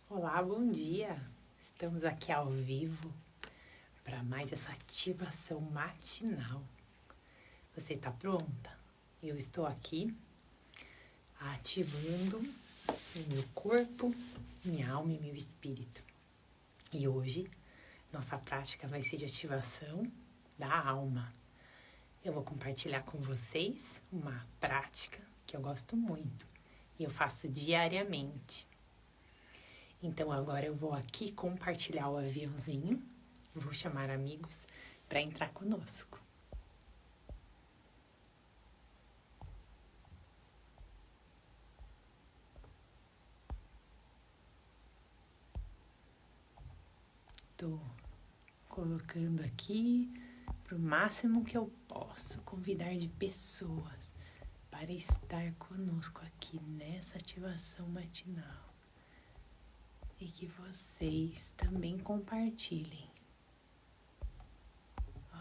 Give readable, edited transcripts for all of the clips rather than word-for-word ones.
Olá, bom dia! Estamos aqui ao vivo para mais essa ativação matinal. Você está pronta? Eu estou aqui ativando o meu corpo, minha alma e meu espírito. E hoje, nossa prática vai ser de ativação da alma. Eu vou compartilhar com vocês uma prática que eu gosto muito e eu faço diariamente. Então, agora eu vou aqui compartilhar o aviãozinho, vou chamar amigos para entrar conosco. Estou colocando aqui para o máximo que eu posso, convidar de pessoas para estar conosco aqui nessa ativação matinal. E que vocês também compartilhem,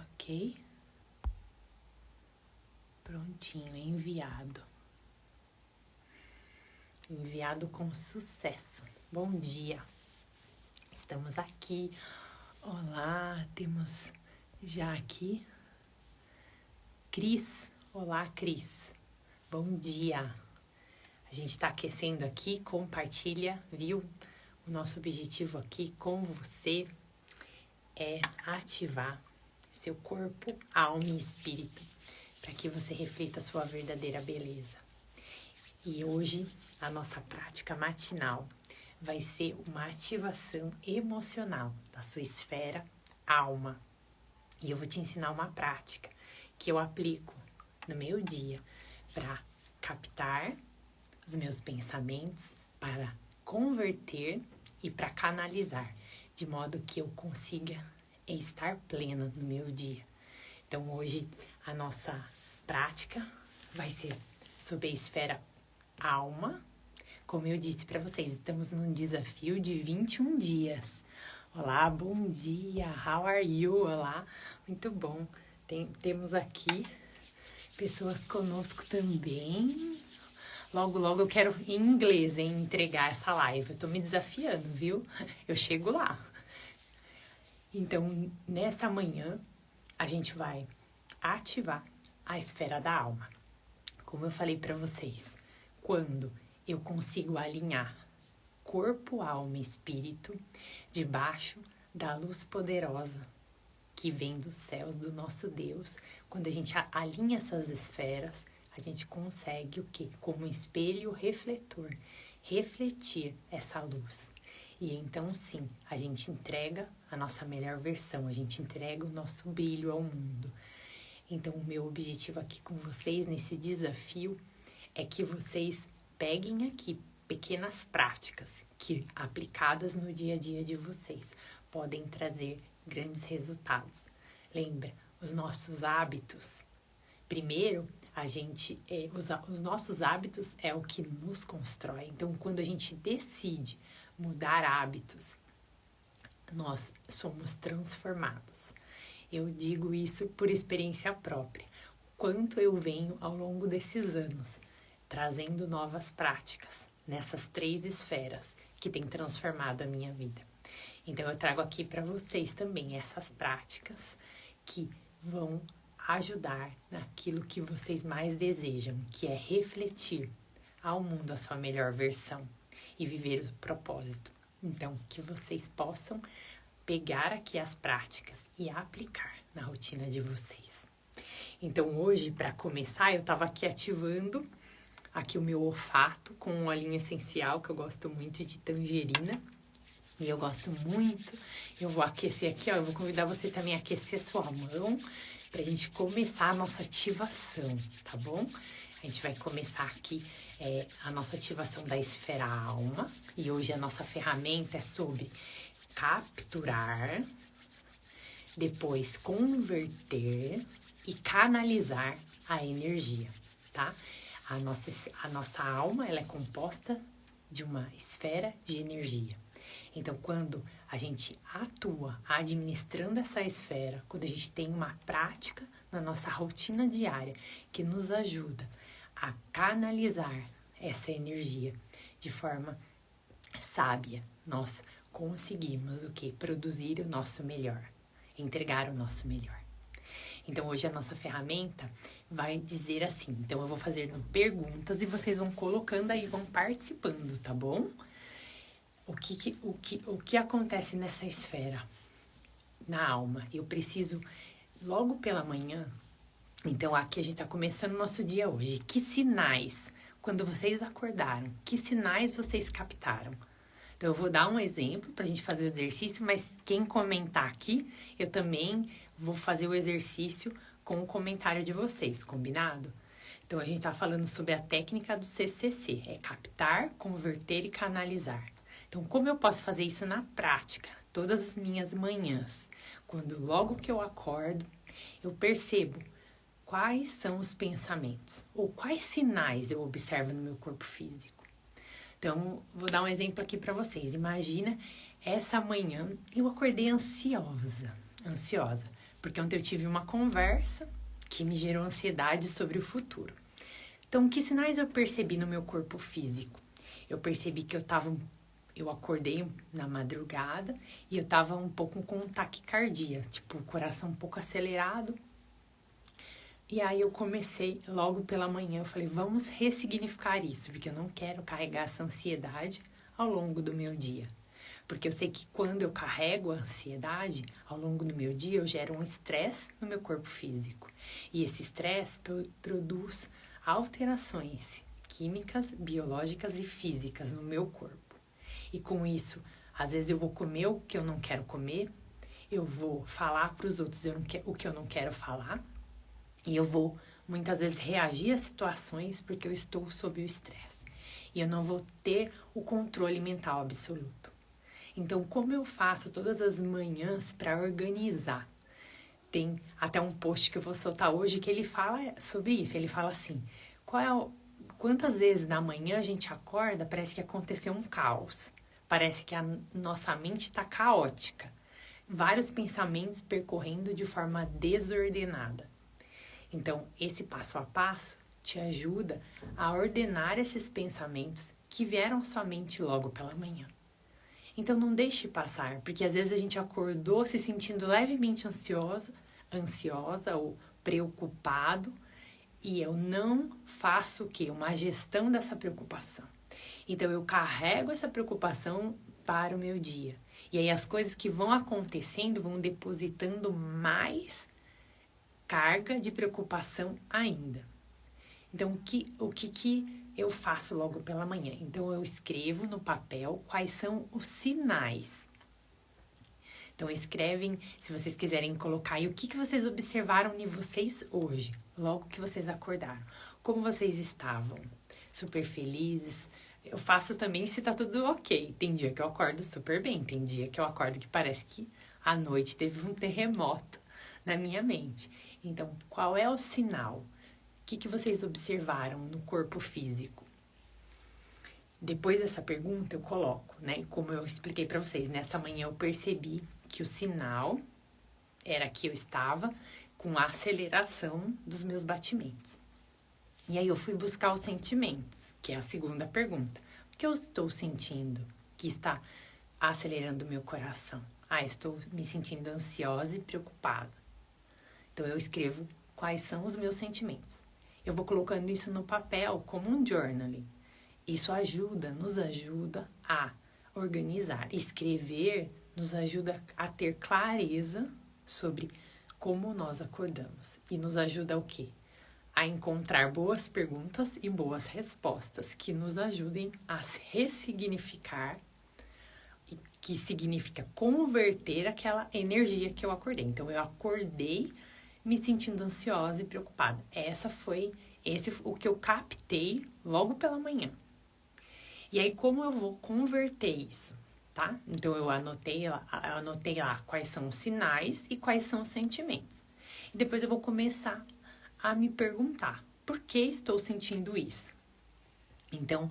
ok? Prontinho, enviado. Enviado com sucesso. Bom dia. Estamos aqui. Olá, temos já aqui Cris. Olá, Cris. Bom dia. A gente está aquecendo aqui, compartilha, viu? O nosso objetivo aqui com você é ativar seu corpo, alma e espírito para que você reflita a sua verdadeira beleza. E hoje a nossa prática matinal vai ser uma ativação emocional da sua esfera alma. E eu vou te ensinar uma prática que eu aplico no meu dia para captar os meus pensamentos, para converter e para canalizar, de modo que eu consiga estar plena no meu dia. Então, hoje, a nossa prática vai ser sobre a esfera alma. Como eu disse para vocês, estamos num desafio de 21 dias. Olá, bom dia, how are you? Olá, muito bom. Temos aqui pessoas conosco também. Logo, logo eu quero em inglês, entregar essa live. Eu tô me desafiando, viu? Eu chego lá. Então, nessa manhã, a gente vai ativar a esfera da alma. Como eu falei para vocês, quando eu consigo alinhar corpo, alma e espírito debaixo da luz poderosa que vem dos céus do nosso Deus, quando a gente alinha essas esferas, a gente consegue o quê? Como um espelho refletor, refletir essa luz. E então, sim, a gente entrega a nossa melhor versão, a gente entrega o nosso brilho ao mundo. Então, o meu objetivo aqui com vocês, nesse desafio, é que vocês peguem aqui pequenas práticas que, aplicadas no dia a dia de vocês, podem trazer grandes resultados. Lembra, os nossos hábitos. Primeiro, os nossos hábitos é o que nos constrói. Então, quando a gente decide mudar hábitos, nós somos transformados. Eu digo isso por experiência própria. Quanto eu venho ao longo desses anos, trazendo novas práticas nessas 3 esferas que têm transformado a minha vida. Então, eu trago aqui para vocês também essas práticas que vão ajudar naquilo que vocês mais desejam, que é refletir ao mundo a sua melhor versão e viver o propósito. Então, que vocês possam pegar aqui as práticas e aplicar na rotina de vocês. Então, hoje, para começar, eu estava aqui ativando aqui o meu olfato com um olhinho essencial, que eu gosto muito, de tangerina. E eu gosto muito. Eu vou aquecer aqui, ó. Eu vou convidar você também a aquecer sua mão pra gente começar a nossa ativação, tá bom? A gente vai começar aqui a nossa ativação da esfera alma. E hoje a nossa ferramenta é sobre capturar, depois converter e canalizar a energia, tá? A nossa alma, ela é composta de uma esfera de energia. Então, quando a gente atua administrando essa esfera, quando a gente tem uma prática na nossa rotina diária que nos ajuda a canalizar essa energia de forma sábia, nós conseguimos o quê? Produzir o nosso melhor, entregar o nosso melhor. Então, hoje a nossa ferramenta vai dizer assim. Então, eu vou fazer perguntas e vocês vão colocando aí, vão participando, tá bom? O que acontece nessa esfera? Na alma. Eu preciso, logo pela manhã, então aqui a gente tá começando o nosso dia hoje. Que sinais, quando vocês acordaram, que sinais vocês captaram? Então, eu vou dar um exemplo pra gente fazer o exercício, mas quem comentar aqui, eu também vou fazer o exercício com o comentário de vocês, combinado? Então, a gente tá falando sobre a técnica do CCC, é captar, converter e canalizar. Então, como eu posso fazer isso na prática? Todas as minhas manhãs, quando logo que eu acordo, eu percebo quais são os pensamentos ou quais sinais eu observo no meu corpo físico. Então, vou dar um exemplo aqui para vocês. Imagina, essa manhã eu acordei ansiosa, porque ontem eu tive uma conversa que me gerou ansiedade sobre o futuro. Então, que sinais eu percebi no meu corpo físico? Eu percebi que eu acordei na madrugada e eu tava um pouco com taquicardia, tipo, o coração um pouco acelerado. E aí eu comecei logo pela manhã, eu falei, vamos ressignificar isso, porque eu não quero carregar essa ansiedade ao longo do meu dia. Porque eu sei que quando eu carrego a ansiedade ao longo do meu dia, eu gero um estresse no meu corpo físico. E esse estresse produz alterações químicas, biológicas e físicas no meu corpo. E com isso, às vezes eu vou comer o que eu não quero comer, eu vou falar para os outros o que eu não quero falar, e eu vou, muitas vezes, reagir a situações porque eu estou sob o estresse. E eu não vou ter o controle mental absoluto. Então, como eu faço todas as manhãs para organizar? Tem até um post que eu vou soltar hoje que ele fala sobre isso. Ele fala assim, quantas vezes na manhã a gente acorda, parece que aconteceu um caos. Parece que a nossa mente está caótica. Vários pensamentos percorrendo de forma desordenada. Então, esse passo a passo te ajuda a ordenar esses pensamentos que vieram à sua mente logo pela manhã. Então, não deixe passar, porque às vezes a gente acordou se sentindo levemente ansiosa ou preocupado, e eu não faço o quê? Uma gestão dessa preocupação. Então, eu carrego essa preocupação para o meu dia. E aí, as coisas que vão acontecendo vão depositando mais carga de preocupação ainda. Então, o que eu faço logo pela manhã? Então, eu escrevo no papel quais são os sinais. Então, escrevem, se vocês quiserem colocar aí, o que vocês observaram em vocês hoje, logo que vocês acordaram. Como vocês estavam? Super felizes? Eu faço também se tá tudo ok. Tem dia que eu acordo super bem, tem dia que eu acordo que parece que à noite teve um terremoto na minha mente. Então, qual é o sinal? O que vocês observaram no corpo físico? Depois dessa pergunta, eu coloco, né? Como eu expliquei para vocês, nessa manhã eu percebi que o sinal era que eu estava com a aceleração dos meus batimentos. E aí eu fui buscar os sentimentos, que é a segunda pergunta. O que eu estou sentindo que está acelerando o meu coração? Estou me sentindo ansiosa e preocupada. Então, eu escrevo quais são os meus sentimentos. Eu vou colocando isso no papel como um journaling. Isso nos ajuda a organizar. Escrever nos ajuda a ter clareza sobre como nós acordamos. E nos ajuda o quê? A encontrar boas perguntas e boas respostas que nos ajudem a ressignificar, que significa converter aquela energia que eu acordei. Então, eu acordei me sentindo ansiosa e preocupada. Esse o que eu captei logo pela manhã. E aí, como eu vou converter isso, tá? Então, eu anotei lá quais são os sinais e quais são os sentimentos. E depois eu vou começar a me perguntar, por que estou sentindo isso? Então,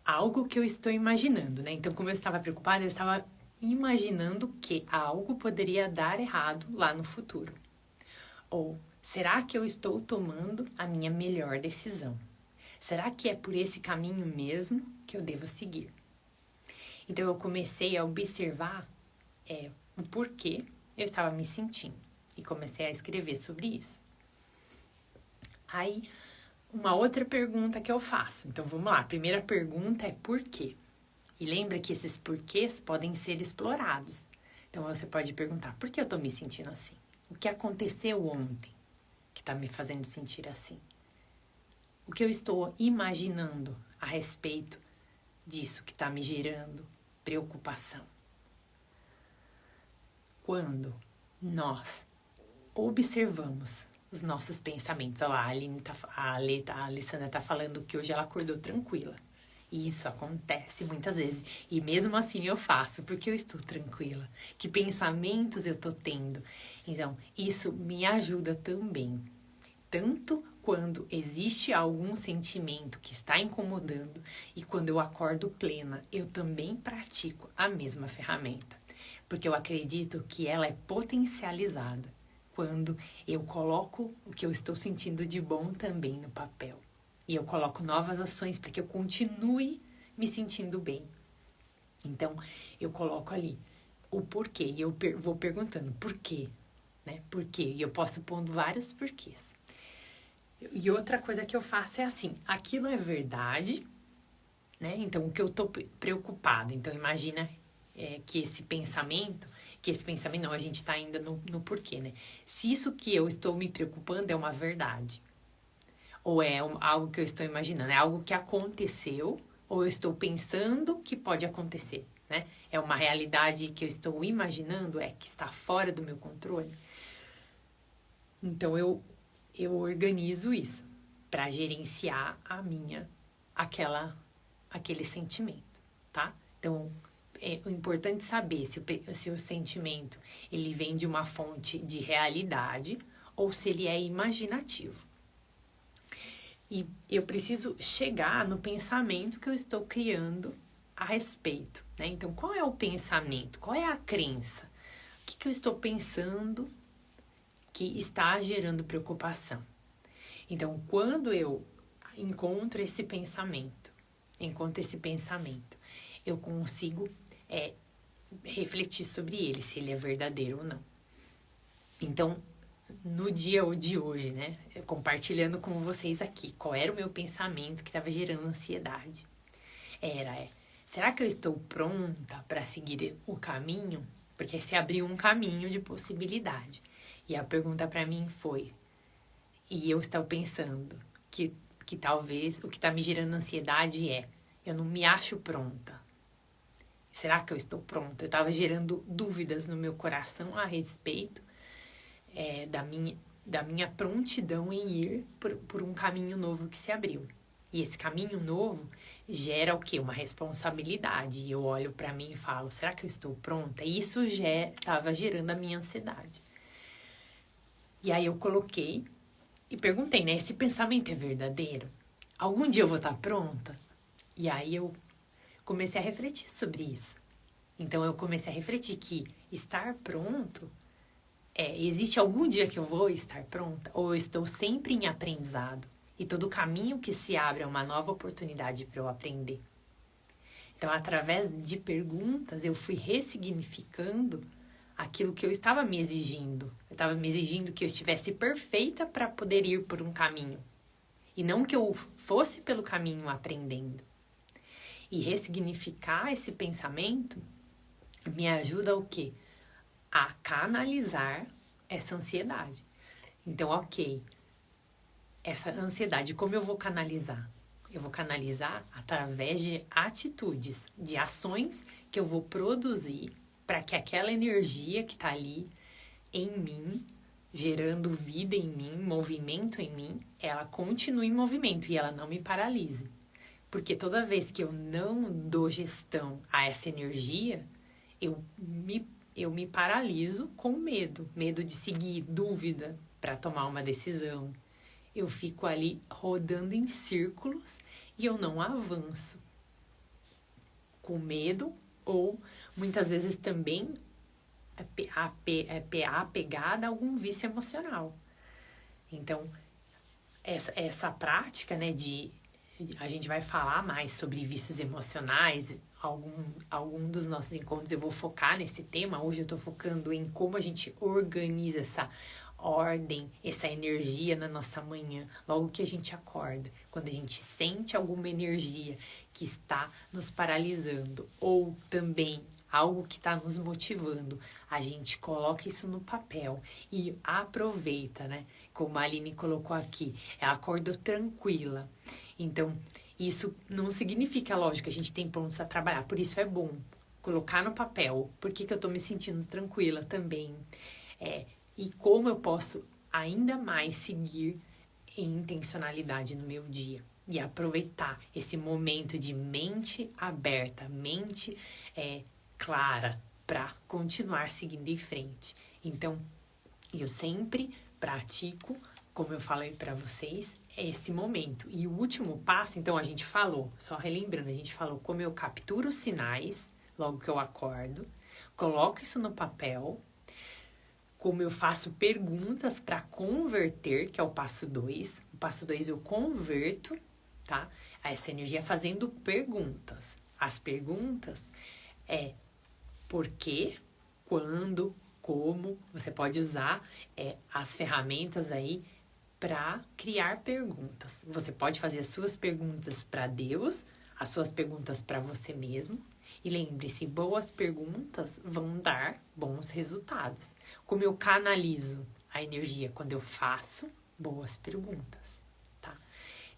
algo que eu estou imaginando, né? Então, como eu estava preocupada, eu estava imaginando que algo poderia dar errado lá no futuro. Ou, será que eu estou tomando a minha melhor decisão? Será que é por esse caminho mesmo que eu devo seguir? Então, eu comecei a observar o porquê eu estava me sentindo. E comecei a escrever sobre isso. Aí, uma outra pergunta que eu faço. Então, vamos lá. A primeira pergunta é por quê? E lembra que esses porquês podem ser explorados. Então, você pode perguntar, por que eu tô me sentindo assim? O que aconteceu ontem que tá me fazendo sentir assim? O que eu estou imaginando a respeito disso que tá me gerando preocupação? Quando nós observamos os nossos pensamentos. Olha lá, a Alessandra tá falando que hoje ela acordou tranquila. E isso acontece muitas vezes. E mesmo assim eu faço, porque eu estou tranquila. Que pensamentos eu tô tendo. Então, isso me ajuda também. Tanto quando existe algum sentimento que está incomodando e quando eu acordo plena, eu também pratico a mesma ferramenta. Porque eu acredito que ela é potencializada quando eu coloco o que eu estou sentindo de bom também no papel. E eu coloco novas ações para que eu continue me sentindo bem. Então, eu coloco ali o porquê. E eu vou perguntando por quê, né? Por quê? E eu posso pondo vários porquês. E outra coisa que eu faço é assim, aquilo é verdade, né? Então, o que eu tô preocupada. Então, imagina que esse pensamento não, a gente tá ainda no porquê, né? Se isso que eu estou me preocupando é uma verdade, ou é algo que eu estou imaginando, é algo que aconteceu, ou eu estou pensando que pode acontecer, né? É uma realidade que eu estou imaginando, que está fora do meu controle. Então, eu organizo isso para gerenciar aquele sentimento, tá? Então, é importante saber se o sentimento ele vem de uma fonte de realidade ou se ele é imaginativo. E eu preciso chegar no pensamento que eu estou criando a respeito, né? Então, qual é o pensamento? Qual é a crença? O que eu estou pensando que está gerando preocupação? Então, quando eu encontro esse pensamento, eu consigo refletir sobre ele, se ele é verdadeiro ou não. Então, no dia de hoje, né, compartilhando com vocês aqui, qual era o meu pensamento que estava gerando ansiedade? Será que eu estou pronta para seguir o caminho? Porque se abriu um caminho de possibilidade. E a pergunta para mim foi, e eu estava pensando que talvez o que está me gerando ansiedade eu não me acho pronta. Será que eu estou pronta? Eu estava gerando dúvidas no meu coração a respeito da minha prontidão em ir por um caminho novo que se abriu. E esse caminho novo gera o quê? Uma responsabilidade. E eu olho para mim e falo, será que eu estou pronta? E isso já estava gerando a minha ansiedade. E aí eu coloquei e perguntei, né? Esse pensamento é verdadeiro? Algum dia eu vou estar pronta? E aí eu comecei a refletir sobre isso. Então eu comecei a refletir que estar pronto existe algum dia que eu vou estar pronta? Ou eu estou sempre em aprendizado? E todo caminho que se abre é uma nova oportunidade para eu aprender. Então, através de perguntas, eu fui ressignificando aquilo que eu estava me exigindo. Eu estava me exigindo que eu estivesse perfeita para poder ir por um caminho. E não que eu fosse pelo caminho aprendendo. E ressignificar esse pensamento me ajuda o quê? A canalizar essa ansiedade. Então, ok, essa ansiedade, como eu vou canalizar? Eu vou canalizar através de atitudes, de ações que eu vou produzir para que aquela energia que está ali em mim, gerando vida em mim, movimento em mim, ela continue em movimento e ela não me paralise. Porque toda vez que eu não dou gestão a essa energia, eu me paraliso com medo de seguir, dúvida para tomar uma decisão. Eu fico ali rodando em círculos e eu não avanço. Com medo ou muitas vezes também apegada a algum vício emocional. Então, essa prática, né, a gente vai falar mais sobre vícios emocionais algum dos nossos encontros eu vou focar nesse tema. Hoje eu tô focando em como a gente organiza essa ordem, essa energia na nossa manhã, logo que a gente acorda, quando a gente sente alguma energia que está nos paralisando ou também algo que está nos motivando, a gente coloca isso no papel e aproveita, né? Como a Aline colocou aqui, ela acordou tranquila. Então, isso não significa, lógico, que a gente tem pontos a trabalhar, por isso é bom colocar no papel por que eu tô me sentindo tranquila também. E como eu posso ainda mais seguir em intencionalidade no meu dia. E aproveitar esse momento de mente aberta, mente clara, para continuar seguindo em frente. Então, eu sempre pratico, como eu falei para vocês, esse momento. E o último passo, então, a gente falou, só relembrando, a gente falou como eu capturo os sinais logo que eu acordo, coloco isso no papel, como eu faço perguntas para converter, que é o passo 2. O passo 2 eu converto, tá? Essa energia fazendo perguntas. As perguntas por quê, quando, como. Você pode usar as ferramentas aí para criar perguntas. Você pode fazer as suas perguntas para Deus, as suas perguntas para você mesmo. E lembre-se, boas perguntas vão dar bons resultados. Como eu canalizo a energia quando eu faço boas perguntas, tá?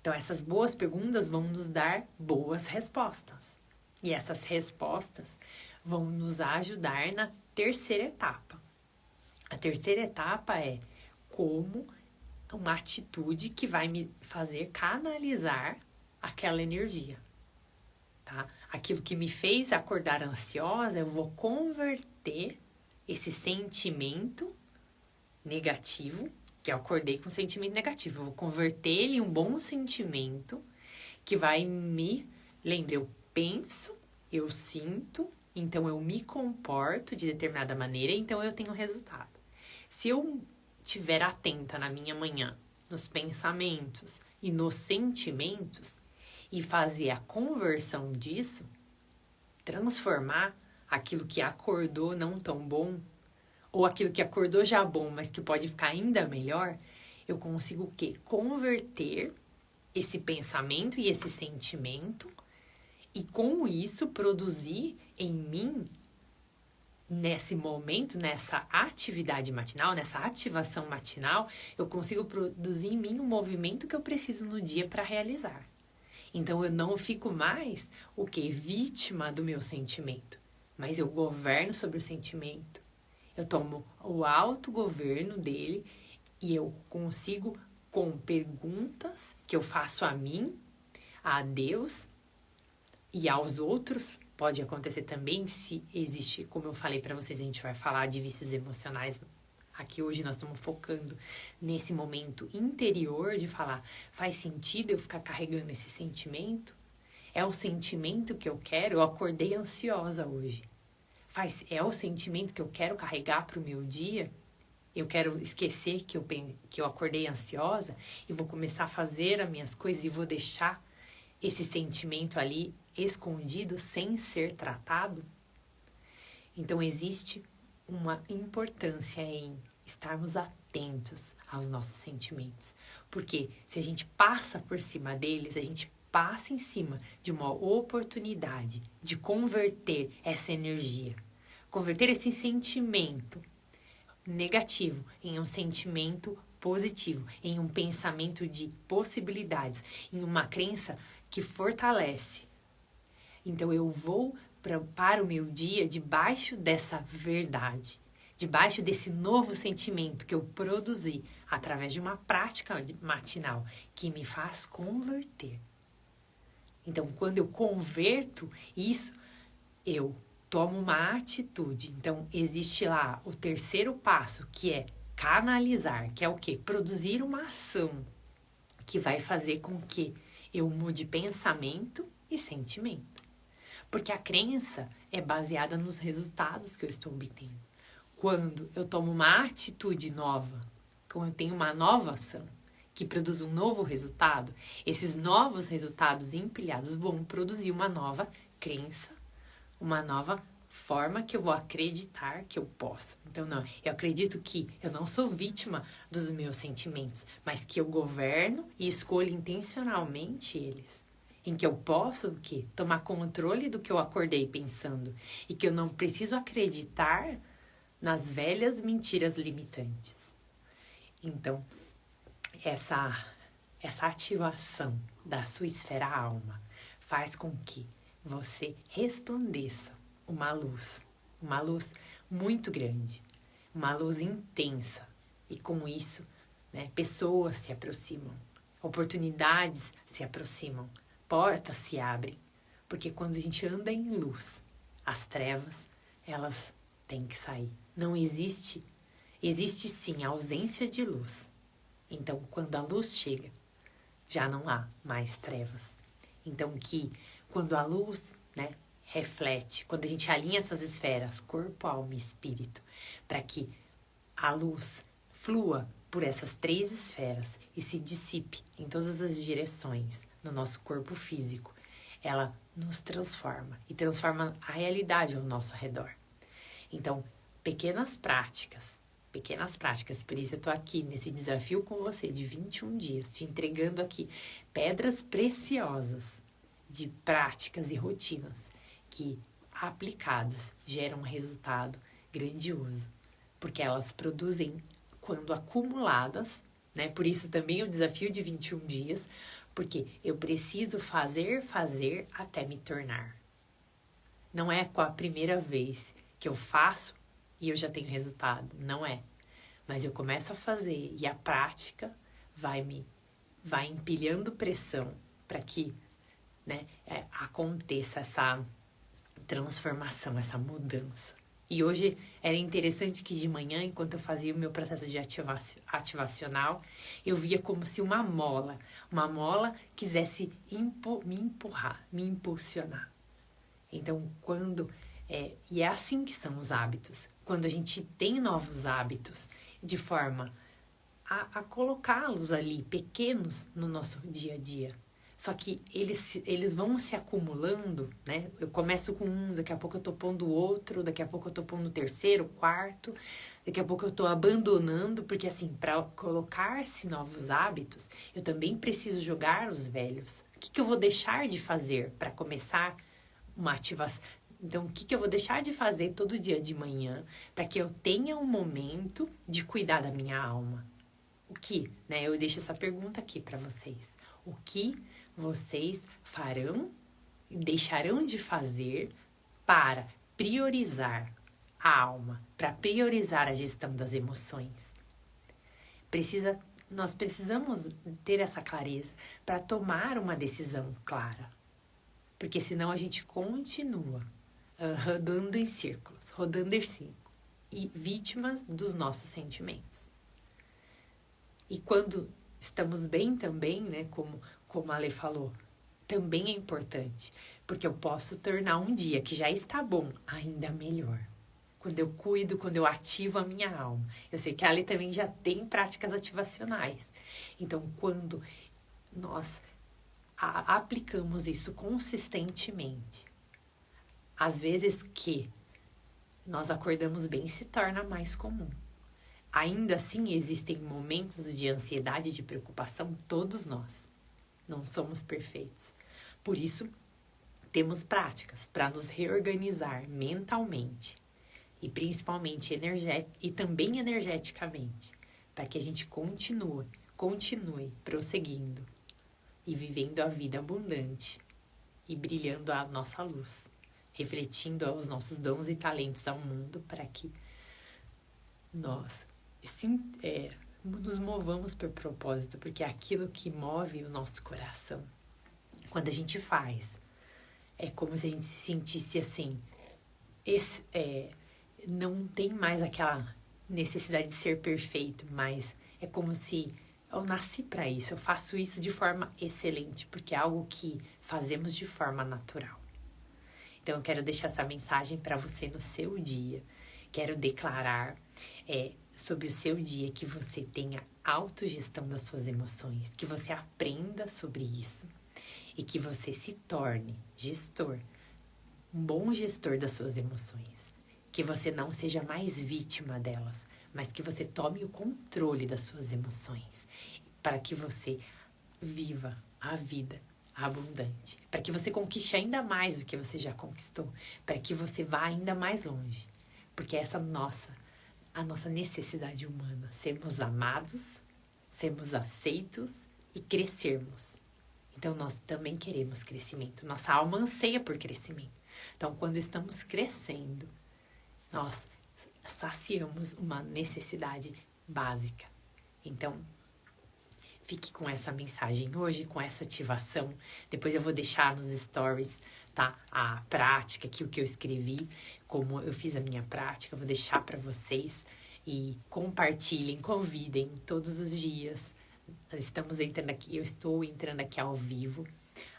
Então, essas boas perguntas vão nos dar boas respostas. E essas respostas vão nos ajudar na terceira etapa. A terceira etapa é como uma atitude que vai me fazer canalizar aquela energia, tá? Aquilo que me fez acordar ansiosa, eu vou converter esse sentimento negativo, que eu acordei com sentimento negativo, eu vou converter ele em um bom sentimento que vai me... Lembra, eu penso, eu sinto, então eu me comporto de determinada maneira, então eu tenho resultado. Se eu estiver atenta na minha manhã, nos pensamentos e nos sentimentos, e fazer a conversão disso, transformar aquilo que acordou não tão bom, ou aquilo que acordou já bom, mas que pode ficar ainda melhor, eu consigo o quê? Converter esse pensamento e esse sentimento, e com isso produzir em mim, nesse momento, nessa atividade matinal, nessa ativação matinal, eu consigo produzir em mim o movimento que eu preciso no dia para realizar. Então, eu não fico mais, vítima do meu sentimento. Mas eu governo sobre o sentimento. Eu tomo o autogoverno dele e eu consigo, com perguntas que eu faço a mim, a Deus e aos outros, pode acontecer também se existe, como eu falei para vocês, a gente vai falar de vícios emocionais. Aqui hoje nós estamos focando nesse momento interior de falar, faz sentido eu ficar carregando esse sentimento? É o sentimento que eu quero? Eu acordei ansiosa hoje. É o sentimento que eu quero carregar para o meu dia? Eu quero esquecer que eu acordei ansiosa e vou começar a fazer as minhas coisas e vou deixar esse sentimento ali escondido sem ser tratado? Então, existe uma importância em estarmos atentos aos nossos sentimentos. Porque se a gente passa por cima deles, a gente passa em cima de uma oportunidade de converter essa energia, converter esse sentimento negativo em um sentimento positivo, em um pensamento de possibilidades, em uma crença que fortalece. Então, eu vou para o meu dia debaixo dessa verdade, debaixo desse novo sentimento que eu produzi através de uma prática matinal que me faz converter. Então, quando eu converto isso, eu tomo uma atitude. Então, existe lá o terceiro passo, que é canalizar, que é o quê? Produzir uma ação que vai fazer com que eu mude pensamento e sentimento. Porque a crença é baseada nos resultados que eu estou obtendo. Quando eu tomo uma atitude nova, quando eu tenho uma nova ação que produz um novo resultado, esses novos resultados empilhados vão produzir uma nova crença, uma nova forma que eu vou acreditar que eu posso. Então, não, eu acredito que eu não sou vítima dos meus sentimentos, mas que eu governo e escolho intencionalmente eles. Em que eu posso o quê? Tomar controle do que eu acordei pensando. E que eu não preciso acreditar nas velhas mentiras limitantes. Então, essa ativação da sua esfera alma faz com que você resplandeça uma luz muito grande, uma luz intensa. E com isso, né, pessoas se aproximam, oportunidades se aproximam, portas se abrem. Porque quando a gente anda em luz, as trevas, elas têm que sair. Não existe sim a ausência de luz. Então, quando a luz chega, já não há mais trevas. Então, quando a luz, né, reflete, quando a gente alinha essas esferas, corpo, alma e espírito, para que a luz flua por essas 3 esferas e se dissipe em todas as direções no nosso corpo físico, ela nos transforma e transforma a realidade ao nosso redor. Então, pequenas práticas, por isso eu tô aqui nesse desafio com você de 21 dias, te entregando aqui pedras preciosas de práticas e rotinas que, aplicadas, geram um resultado grandioso, porque elas produzem, quando acumuladas, né? Por isso também o desafio de 21 dias, porque eu preciso fazer até me tornar. Não é com a primeira vez que eu faço e eu já tenho resultado, não é. Mas eu começo a fazer e a prática vai empilhando pressão para que, né, aconteça essa transformação, essa mudança. E hoje era interessante que de manhã, enquanto eu fazia o meu processo de ativacional, eu via como se uma mola quisesse me empurrar, me impulsionar. Então, e é assim que são os hábitos. Quando a gente tem novos hábitos, de forma a colocá-los ali, pequenos, no nosso dia a dia. Só que eles vão se acumulando, né? Eu começo com um, daqui a pouco eu tô pondo o outro, daqui a pouco eu tô pondo o terceiro, o quarto, daqui a pouco eu tô abandonando, porque assim, para colocar-se novos hábitos, eu também preciso jogar os velhos. O que eu vou deixar de fazer para começar uma ativação? Então, o que eu vou deixar de fazer todo dia de manhã para que eu tenha um momento de cuidar da minha alma? O que, né? Eu deixo essa pergunta aqui para vocês. O que vocês farão e deixarão de fazer para priorizar a alma, para priorizar a gestão das emoções? Nós precisamos ter essa clareza para tomar uma decisão clara. Porque senão a gente continua rodando em círculos, e vítimas dos nossos sentimentos. E quando estamos bem também, né, como a Lê falou, também é importante, porque eu posso tornar um dia que já está bom ainda melhor. Quando eu cuido, quando eu ativo a minha alma. Eu sei que a Lê também já tem práticas ativacionais. Então, quando nós aplicamos isso consistentemente, às vezes que nós acordamos bem se torna mais comum. Ainda assim, existem momentos de ansiedade e de preocupação, todos nós. Não somos perfeitos. Por isso, temos práticas para nos reorganizar mentalmente e principalmente e também energeticamente, para que a gente continue prosseguindo e vivendo a vida abundante e brilhando a nossa luz, refletindo os nossos dons e talentos ao mundo para que nós nos movamos por propósito, porque é aquilo que move o nosso coração. Quando a gente faz, é como se a gente se sentisse assim, não tem mais aquela necessidade de ser perfeito, mas é como se eu nasci para isso, eu faço isso de forma excelente, porque é algo que fazemos de forma natural. Então, eu quero deixar essa mensagem para você no seu dia. Quero declarar sobre o seu dia que você tenha autogestão das suas emoções, que você aprenda sobre isso e que você se torne gestor um bom gestor das suas emoções. Que você não seja mais vítima delas, mas que você tome o controle das suas emoções, para que você viva a vida abundante, para que você conquiste ainda mais do que você já conquistou, para que você vá ainda mais longe, porque essa a nossa necessidade humana, sermos amados, sermos aceitos e crescermos. Então nós também queremos crescimento, nossa alma anseia por crescimento. Então quando estamos crescendo, nós saciamos uma necessidade básica. Então, fique com essa mensagem hoje, com essa ativação. Depois eu vou deixar nos stories, tá? A prática, aqui o que eu escrevi, como eu fiz a minha prática, eu vou deixar para vocês. E compartilhem, convidem todos os dias. Estamos entrando aqui, eu estou entrando aqui ao vivo,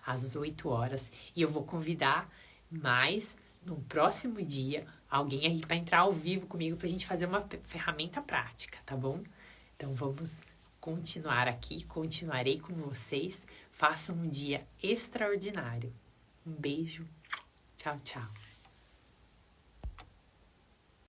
às 8 horas. E eu vou convidar mais, no próximo dia, alguém aí para entrar ao vivo comigo pra gente fazer uma ferramenta prática, tá bom? Então vamos continuar aqui, continuarei com vocês. Façam um dia extraordinário. Um beijo. Tchau, tchau.